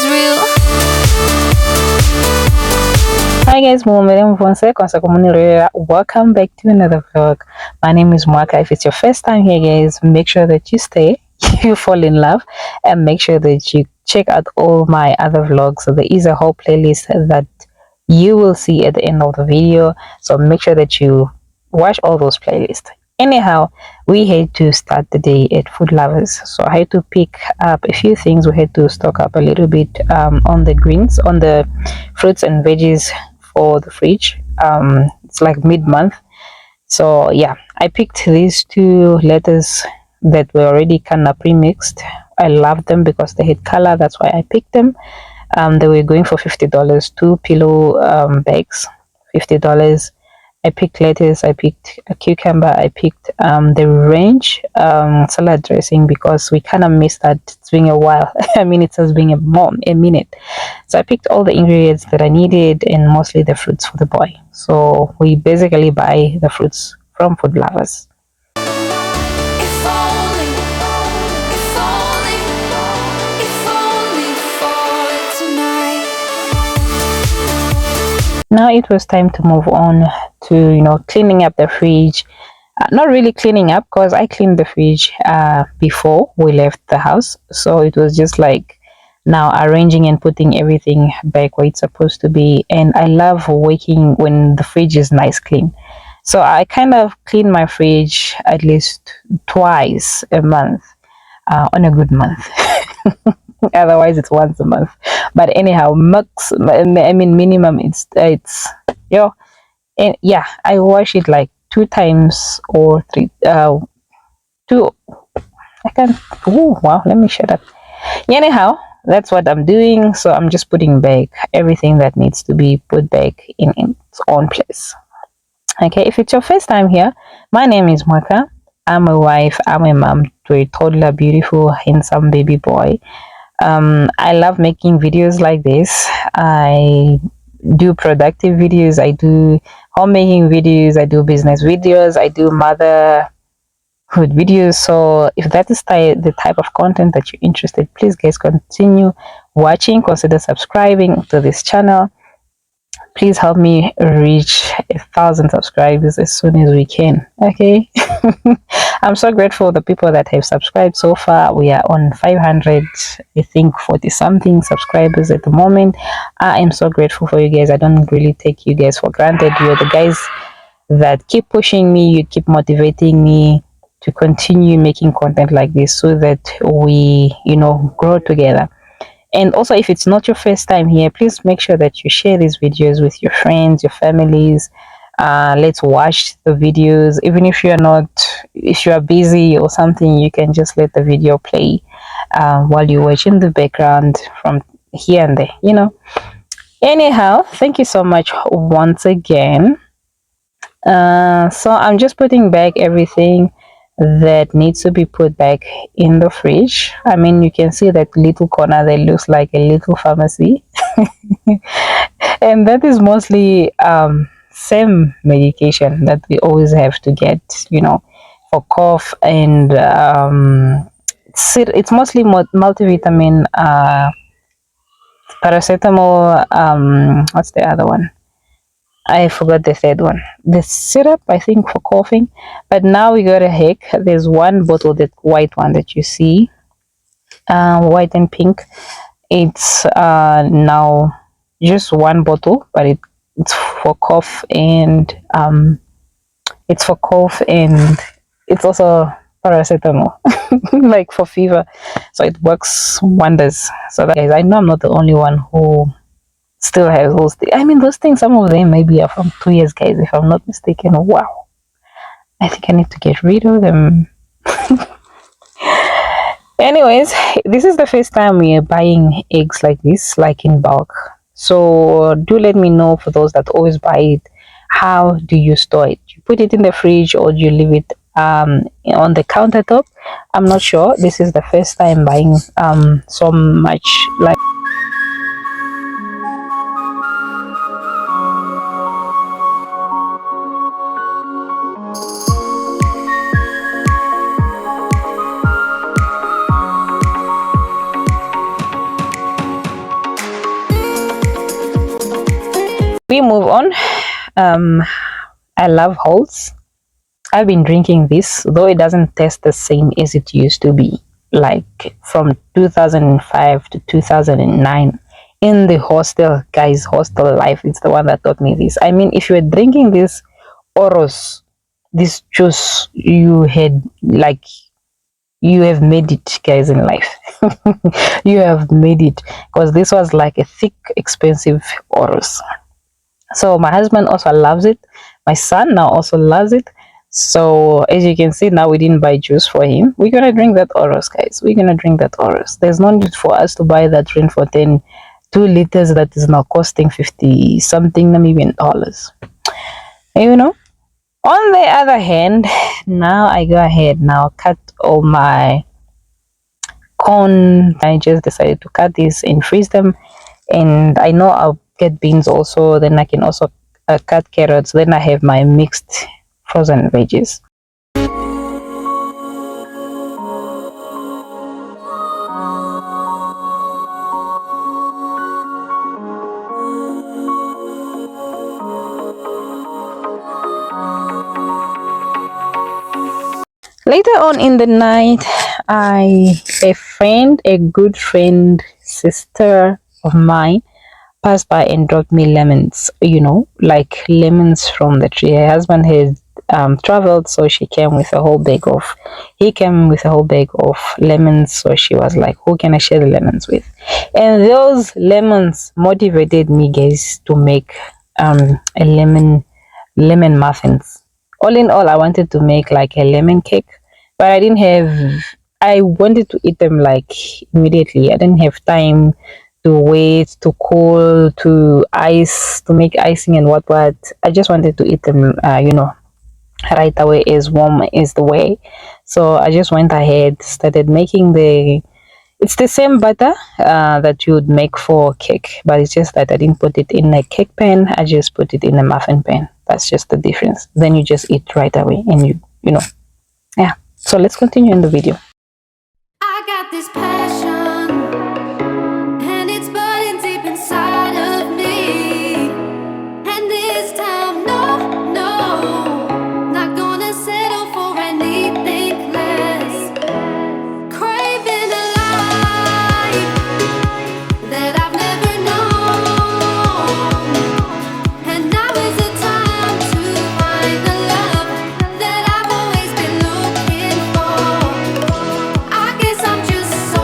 real. Hi guys, welcome back to another vlog. My name is Mwaka. If it's your first time here guys, make sure that you stay, you fall in love, and make sure that you check out all my other vlogs. So there is a whole playlist that you will see at the end of the video, so make sure that you watch all those playlists. Anyhow, we had to start the day at Food Lovers, so I had to pick up a few things. We had to stock up a little bit on the greens, on the fruits and veggies for the fridge. It's like mid-month, so yeah, I picked these two lettuce that were already kind of pre-mixed. I love them because they had color, that's why I picked them. They were going for $50, 2 pillow bags, $50. I picked lettuce, I picked a cucumber, I picked the range salad dressing because we kind of missed that. It's been a while. I mean, it has been a minute. So I picked all the ingredients that I needed and mostly the fruits for the boy. So we basically buy the fruits from Food Lovers. If only, if only, if only for tonight. Now it was time to move on to cleaning up the fridge. Not really cleaning up because I cleaned the fridge before we left the house, so it was just like now arranging and putting everything back where it's supposed to be. And I love waking when the fridge is nice clean, so I kind of clean my fridge at least twice a month on a good month. Otherwise it's once a month, but anyhow, minimum it's and yeah, I wash it like 2 times or 3 2. I can't. Oh wow, let me shut up. Anyhow, that's what I'm doing. So I'm just putting back everything that needs to be put back in its own place. Okay, if it's your first time here, my name is Mwaka. I'm a wife, I'm a mom to a toddler, beautiful handsome baby boy. I love making videos like this. I do productive videos, I do homemaking videos, I do business videos, I do motherhood videos. So if that is the type of content that you're interested, please guys continue watching, consider subscribing to this channel. Please help me reach 1,000 subscribers as soon as we can. Okay. I'm so grateful for the people that have subscribed so far. We are on 500, I think 40 something subscribers at the moment. I am so grateful for you guys. I don't really take you guys for granted. You're the guys that keep pushing me, you keep motivating me to continue making content like this so that we grow together. And also, if it's not your first time here, please make sure that you share these videos with your friends, your families. Let's watch the videos. Even if you are busy or something, you can just let the video play while you watch in the background from here and there, Anyhow, thank you so much once again. So I'm just putting back everything that needs to be put back in the fridge. I mean, you can see that little corner that looks like a little pharmacy. And that is mostly same medication that we always have to get, for cough, and it's mostly multivitamin, paracetamol, what's the other one? I forgot the third one. The syrup, I think, for coughing. But now we got a hack. There's one bottle, that white one that you see, white and pink. It's now just one bottle, but it's for cough and it's also paracetamol, like for fever. So it works wonders. So that, guys, I know I'm not the only one who still has those things. I mean, those things, some of them maybe are from 2 years, guys, if I'm not mistaken. Wow, I think I need to get rid of them. Anyways, this is the first time we are buying eggs like this, like in bulk. So do let me know, for those that always buy it, how do you store it? You put it in the fridge or do you leave it on the countertop? I'm not sure. This is the first time buying so much like We move on. I love Halls. I've been drinking this, though it doesn't taste the same as it used to be, like from 2005 to 2009. In the hostel, guys, hostel life, it's the one that taught me this. I mean, if you were drinking this Oros, this juice, you had like, you have made it, guys, in life. You have made it, because this was like a thick, expensive Oros. So my husband also loves it. My son now also loves it. So as you can see, now we didn't buy juice for him. We're gonna drink that Oros, guys. We're gonna drink that Oros. There's no need for us to buy that drink for 2 liters that is now costing 50 something Namibian dollars. You know. On the other hand, now I go ahead now cut all my corn. I just decided to cut these and freeze them, and I know I'll get beans also. Then I can also cut carrots. Then I have my mixed frozen veggies. Later on in the night, a good friend, sister of mine, passed by and dropped me lemons, like lemons from the tree. Her husband had traveled, so he came with a whole bag of lemons. So she was like, who can I share the lemons with? And those lemons motivated me, guys, to make a lemon muffins. All in all, I wanted to make like a lemon cake, but I wanted to eat them like immediately. I didn't have time to wait to cool, to ice, to make icing and what. I just wanted to eat them, right away, as warm as the way. So I just went ahead, started making it's the same butter that you would make for cake, but it's just that I didn't put it in a cake pan. I just put it in a muffin pan. That's just the difference. Then you just eat right away, and yeah. So let's continue in the video. I got this passion, and it's burning deep inside of me. And this time, no, not gonna settle for anything less. Craving a life that I've never known. And now is the time to find the love that I've always been looking for. I guess I'm just so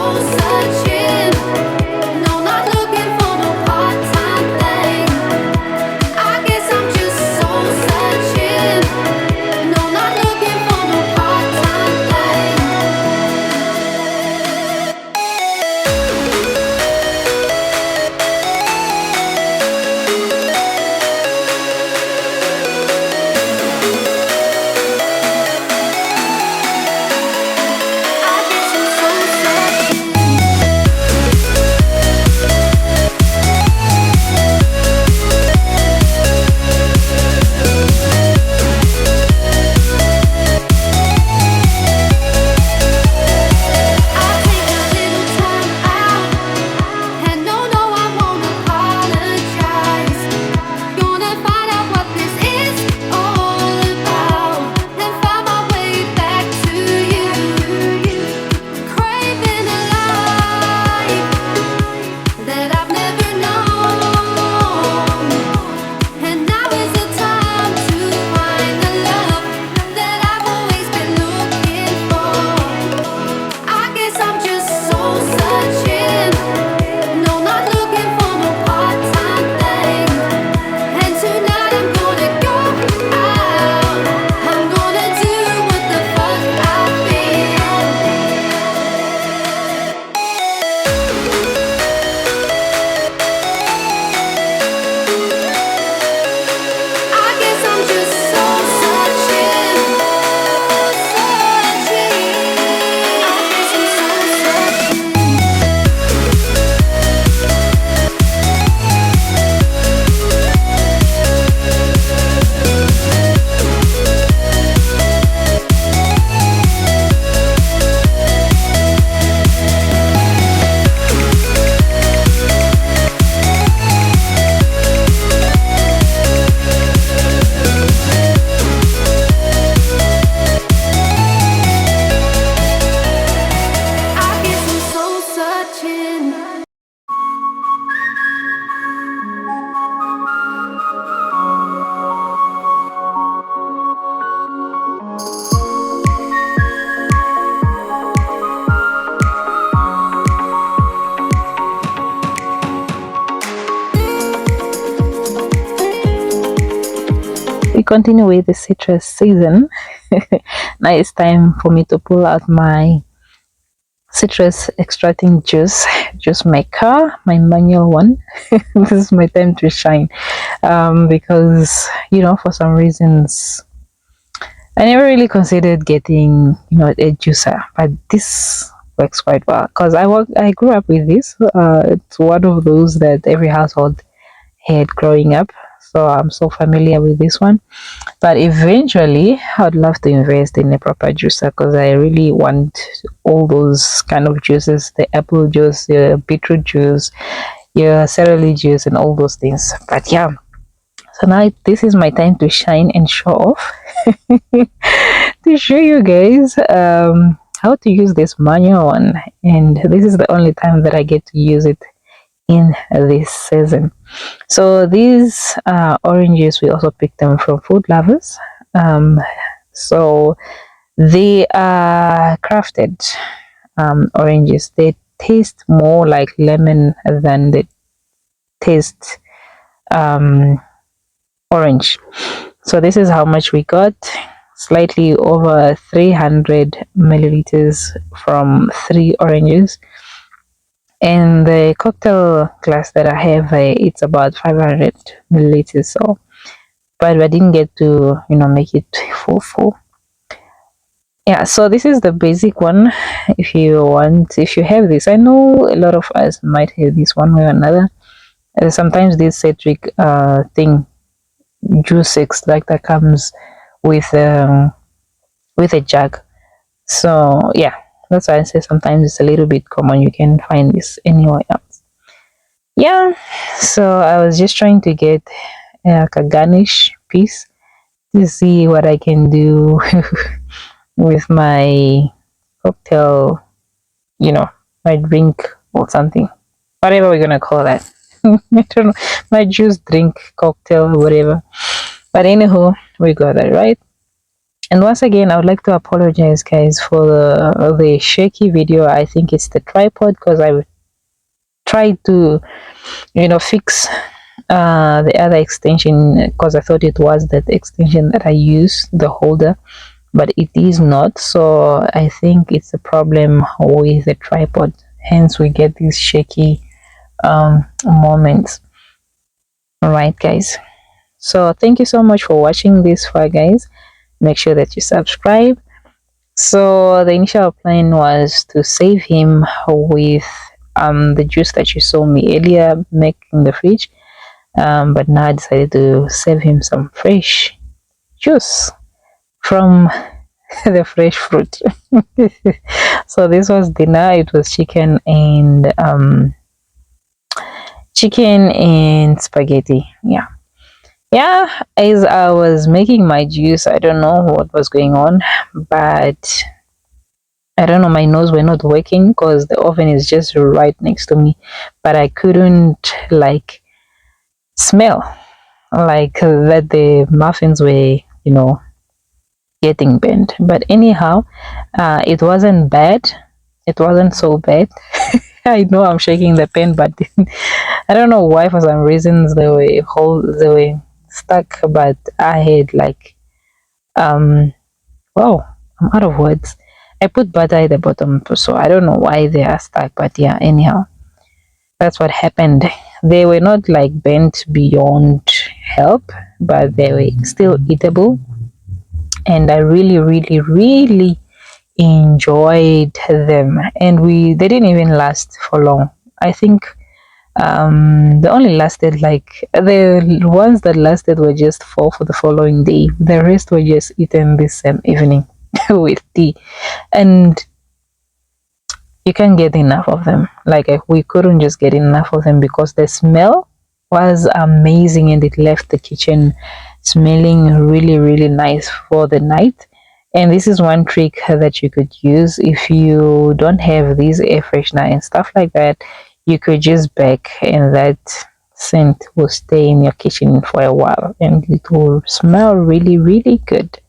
continue with the citrus season. Now it's time for me to pull out my citrus extracting juice maker, my manual one. This is my time to shine, because for some reasons I never really considered getting a juicer, but this works quite well because I grew up with this. It's one of those that every household had growing up, so I'm so familiar with this one. But eventually I'd love to invest in a proper juicer because I really want all those kind of juices, the apple juice, the beetroot juice, your celery juice, and all those things. But yeah, so now this is my time to shine and show off. To show you guys how to use this manual one, and this is the only time that I get to use it in this season. So these oranges, we also picked them from Food Lovers. So they are crafted oranges. They taste more like lemon than they taste orange. So this is how much we got, slightly over 300 milliliters from 3 oranges. And the cocktail glass that I have, it's about 500 milliliters. So, but I didn't get to make it full. Yeah, so this is the basic one. If you have this, I know a lot of us might have this one way or another. Sometimes this citric thing, juice extract, that comes with a jug. So yeah, that's why I say sometimes it's a little bit common. You can find this anywhere else. Yeah, so I was just trying to get like a garnish piece to see what I can do with my cocktail, my drink or something, whatever we're gonna call that. I don't know, my juice, drink, cocktail, whatever. But anyhow, we got that right. And once again, I would like to apologize, guys, for the shaky video. I think it's the tripod, because I tried to fix the other extension, because I thought it was that extension that I use, the holder, but it is not. So I think it's a problem with the tripod, hence we get these shaky moments. All right, guys, so thank you so much for watching this far, guys. Make sure that you subscribe. So the initial plan was to save him with the juice that you saw me earlier make in the fridge, but now I decided to save him some fresh juice from the fresh fruit. So this was dinner. It was chicken and spaghetti. Yeah, as I was making my juice, I don't know what was going on, but I don't know, my nose were not working because the oven is just right next to me, but I couldn't smell that the muffins were getting burnt. But anyhow, it wasn't bad. It wasn't so bad. I know I'm shaking the pen, but I don't know why, for some reasons they were stuck, but I had wow, I'm out of words. I put butter at the bottom, so I don't know why they are stuck, but yeah, anyhow, that's what happened. They were not bent beyond help, but they were still eatable, and I really, really, really enjoyed them. And they didn't even last for long. I think they only lasted the ones that lasted were just 4 for the following day. The rest were just eaten this same evening with tea, and you can't get enough of them. We couldn't just get enough of them because the smell was amazing, and it left the kitchen smelling really, really nice for the night. And this is one trick that you could use if you don't have these air freshener and stuff like that. You could just bake, and that scent will stay in your kitchen for a while, and it will smell really, really good.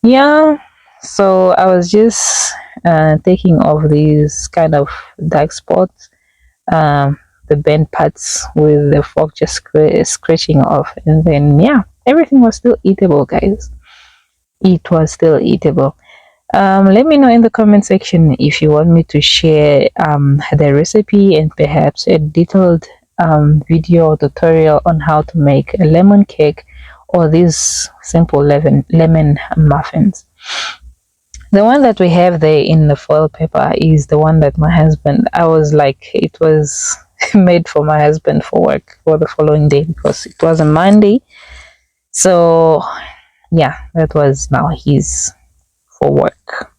Yeah, so I was just taking off these kind of dark spots, the bent parts with the fork, just scratching off, and then yeah, everything was still eatable, guys. It was still eatable. Let me know in the comment section if you want me to share the recipe and perhaps a detailed video or tutorial on how to make a lemon cake or these simple lemon muffins. The one that we have there in the foil paper is the one that my husband, I was like, it was made for my husband for work for the following day because it was a Monday. So yeah, that was now his for work.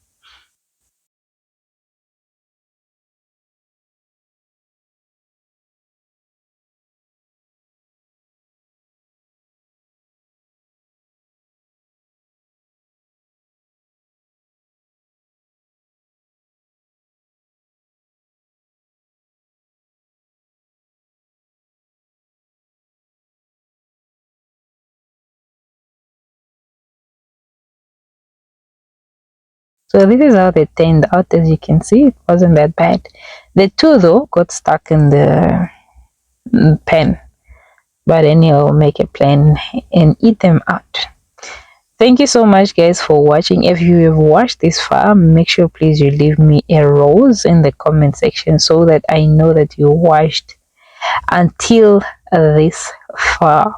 So this is how they turned out. As you can see, it wasn't that bad. The two though got stuck in the pan, but anyhow, make a plan and eat them out. Thank you so much, guys, for watching. If you have watched this far, make sure please you leave me a rose in the comment section so that I know that you watched until this far.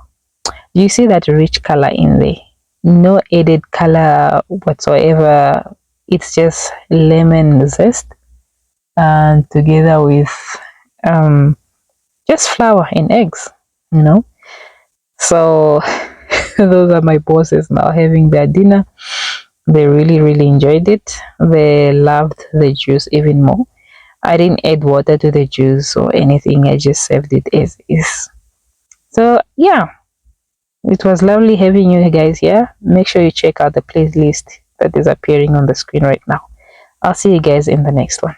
You see that rich color in there, no added color whatsoever. It's just lemon zest and together with um just flour and eggs, you know. So those are my bosses now having their dinner. They really enjoyed it. They loved the juice even more. I didn't add water to the juice or anything. I just served it as is. So yeah, it was lovely having you guys here. Make sure you check out the playlist that is appearing on the screen right now. I'll see you guys in the next one.